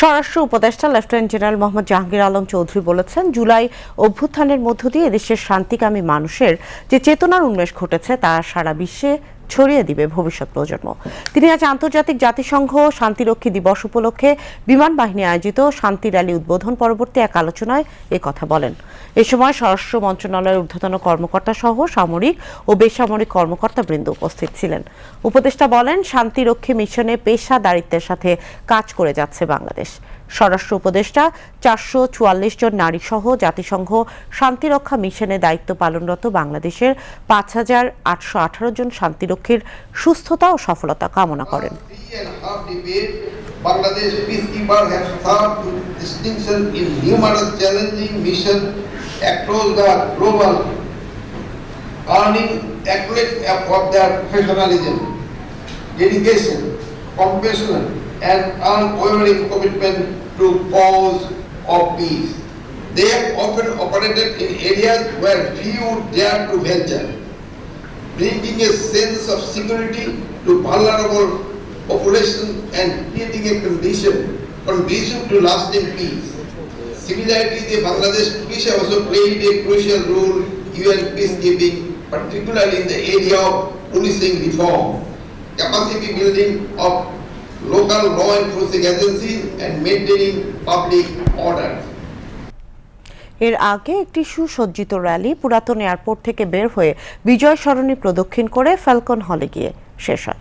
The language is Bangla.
স্বরাষ্ট্র উপদেষ্টা লেফটেন্যান্ট জেনারেল মোহাম্মদ জাহাঙ্গীর আলম চৌধুরী বলেছেন, জুলাই অভ্যুত্থানের মধ্য দিয়ে এদেশের শান্তিকামী মানুষের যে চেতনার উন্মেষ ঘটেছে তা সারা বিশ্বে ছড়িয়ে দিবে ভবিষ্যৎ প্রজন্ম। তিনি আজ আন্তর্জাতিক জাতিসংঘ শান্তিরক্ষী দিবস উপলক্ষে বিমান বাহিনী আয়োজিত শান্তি র্যালি উদ্বোধন পরবর্তী এক আলোচনায় কথা বলেন। এ সময় স্বরাষ্ট্র মন্ত্রণালয়ের ঊর্ধ্বতন কর্মকর্তা সহ সামরিক ও বেসামরিক কর্মকর্তাবৃন্দ উপস্থিত ছিলেন। উপদেষ্টা বলেন, শান্তিরক্ষী মিশনে পেশাদারিত্বের সাথে কাজ করে যাচ্ছে বাংলাদেশ। স্বরাষ্ট্র উপদেষ্টা 444 জন নারী সহ জাতিসংঘ শান্তিরক্ষা মিশনে দায়িত্ব পালনরত বাংলাদেশের 5818 জন শান্তিরক্ষীর সুস্থতা ও সফলতা কামনা করেন। Bangladesh peacekeepers have served with distinction in numerous challenging missions across the global, earning accolades for their professionalism, dedication, compassion, and unwavering commitment to cause of peace. They have often operated in areas where few dare to venture, bringing a sense of security to vulnerable population and creating a condition to lasting peace. Similarly, the Bangladesh police have also played a crucial role in UN peacekeeping, particularly in the area of policing reform, capacity building of local law enforcing agencies, and maintaining public order. এর আগে একটি সুসজ্জিত র্যালি পুরাতন এয়ারপোর্ট থেকে বের হয়ে বিজয় সরণি প্রদক্ষিণ করে ফ্যালকন হলে গিয়ে শেষ হয়।